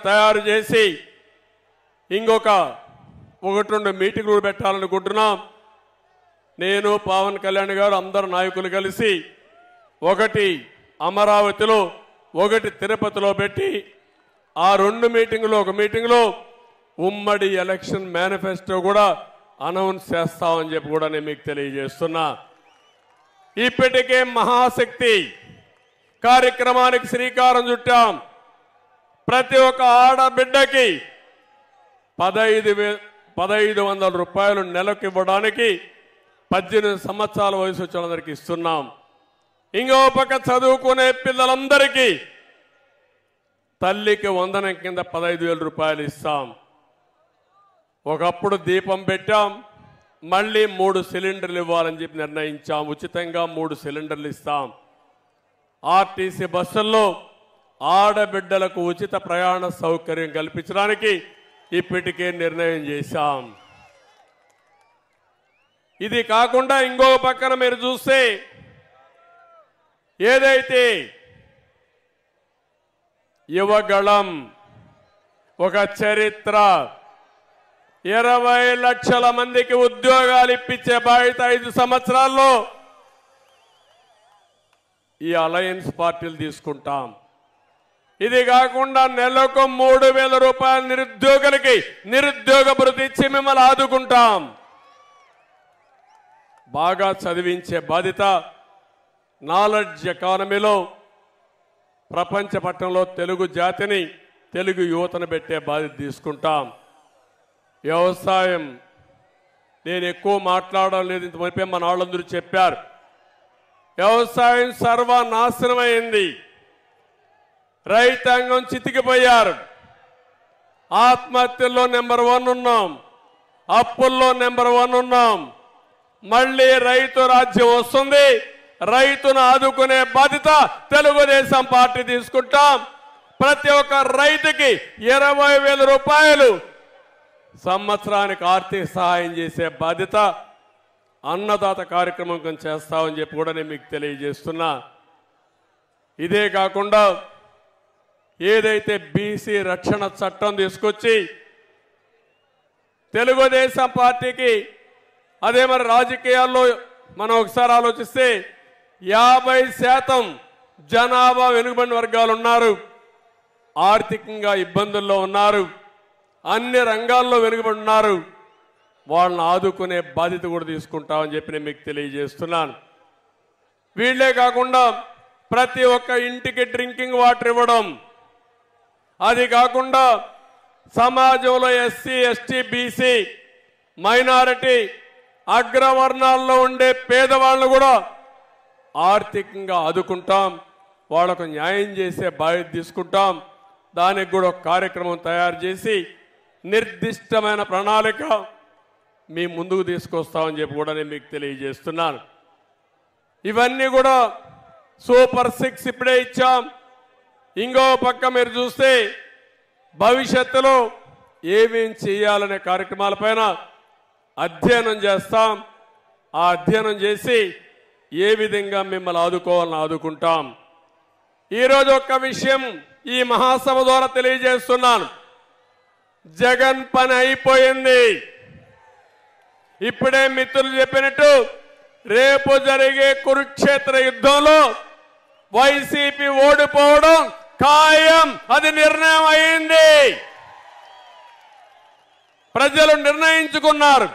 తయారు చేసి ఇంకొక 1-2 మీటింగులు పెట్టాలనుకుంటున్నాం. నేను పవన్ కళ్యాణ్ గారు అందరు నాయకులు కలిసి ఒకటి అమరావతిలో ఒకటి తిరుపతిలో పెట్టి ఆ 2 మీటింగులు ఒక మీటింగులో ఉమ్మడి ఎలక్షన్ మేనిఫెస్టో కూడా అనౌన్స్ చేస్తామని చెప్పి కూడా నేను మీకు తెలియజేస్తున్నా. ఇప్పటికే మహాశక్తి కార్యక్రమానికి శ్రీకారం చుట్టాం. ప్రతి ఒక్క ఆడబిడ్డకి 1500 రూపాయలు నెలకు ఇవ్వడానికి 18 సంవత్సరాల వయసు వచ్చిన వాళ్ళందరికీ ఇస్తున్నాం. ఇంకో పక్క చదువుకునే పిల్లలందరికీ తల్లికి వందనం కింద 15,000 రూపాయలు ఇస్తాం. ఒకప్పుడు దీపం పెట్టాం, మళ్ళీ 3 సిలిండర్లు ఇవ్వాలని చెప్పి నిర్ణయించాం. ఉచితంగా 3 సిలిండర్లు ఇస్తాం. ఆర్టీసీ బస్సుల్లో ఆడబిడ్డలకు ఉచిత ప్రయాణ సౌకర్యం కల్పించడానికి ఇప్పటికే నిర్ణయం చేశాం. ఇది కాకుండా ఇంకో పక్కన మీరు చూస్తే ఏదైతే యువగళం ఒక చరిత్ర 20 లక్షల మందికి ఉద్యోగాలు ఇప్పించే బాధ్యత 5 సంవత్సరాల్లో ఈ అలయన్స్ పార్టీలు తీసుకుంటాం. ఇది కాకుండా నెలకు 3,000 రూపాయల నిరుద్యోగులకి నిరుద్యోగ భృతి ఇచ్చి మిమ్మల్ని ఆదుకుంటాం. బాగా చదివించే బాధ్యత నాలెడ్జ్ ఎకానమీలో ప్రపంచ పట్టణంలో తెలుగు జాతిని తెలుగు యువతను పెట్టే బాధ్యత తీసుకుంటాం. వ్యవసాయం నేను ఎక్కువ మాట్లాడడం లేదు, ఇంత మునిపే మన వాళ్ళందరూ చెప్పారు. వ్యవసాయం సర్వనాశనమైంది. రైతాంగం చితికిపోయారు. ఆత్మహత్యల్లో నెంబర్ 1 ఉన్నాం, అప్పుల్లో నెంబర్ 1 ఉన్నాం. మళ్ళీ రైతు రాజ్యం వస్తుంది. రైతును ఆదుకునే బాధ్యత తెలుగుదేశం పార్టీ తీసుకుంటాం. ప్రతి ఒక్క రైతుకి 20,000 రూపాయలు సంవత్సరానికి ఆర్థిక సహాయం చేసే బాధ్యత అన్నదాత కార్యక్రమం కింద చేస్తామని చెప్పి కూడా నేను మీకు తెలియజేస్తున్నా. ఇదే కాకుండా ఏదైతే బీసీ రక్షణ చట్టం తీసుకొచ్చి తెలుగుదేశం పార్టీకి అదే మరి రాజకీయాల్లో మనం ఒకసారి ఆలోచిస్తే 50% జనాభా వెనుకబడిన వర్గాలు ఉన్నారు, ఆర్థికంగా ఇబ్బందుల్లో ఉన్నారు, అన్ని రంగాల్లో వెనుకబడి ఉన్నారు. వాళ్ళని ఆదుకునే బాధ్యత కూడా తీసుకుంటామని చెప్పి నేను మీకు తెలియజేస్తున్నాను. వీళ్లే కాకుండా ప్రతి ఒక్క ఇంటికి డ్రింకింగ్ వాటర్ ఇవ్వడం, అది కాకుండా సమాజంలో ఎస్సీ ఎస్టీ బీసీ మైనారిటీ అగ్రవర్ణాల్లో ఉండే పేదవాళ్ళను కూడా ఆర్థికంగా ఆదుకుంటాం. వాళ్లకు న్యాయం చేసే బాధ్యత తీసుకుంటాం. దానికి కూడా ఒక కార్యక్రమం తయారు చేసి నిర్దిష్టమైన ప్రణాళిక మీ ముందుకు తీసుకొస్తామని చెప్పి కూడా నేను మీకు తెలియజేస్తున్నాను. ఇవన్నీ కూడా సూపర్ 6 ఇప్పుడే ఇచ్చాం. ఇంకో పక్క మీరు చూస్తే భవిష్యత్తులో ఏమేం చేయాలనే కార్యక్రమాలపైన అధ్యయనం చేస్తాం. ఆ అధ్యయనం చేసి ఏ విధంగా మిమ్మల్ని ఆదుకోవాలని ఆదుకుంటాం. ఈరోజు ఒక్క విషయం ఈ మహాసభ ద్వారా తెలియజేస్తున్నాను. జగన్ పని అయిపోయింది. ఇప్పుడే మిత్రులు చెప్పినట్టు రేపు జరిగే కురుక్షేత్ర యుద్ధంలో వైసీపీ ఓడిపోవడం ఖాయం. అది నిర్ణయం అయింది. ప్రజలు నిర్ణయించుకున్నారు.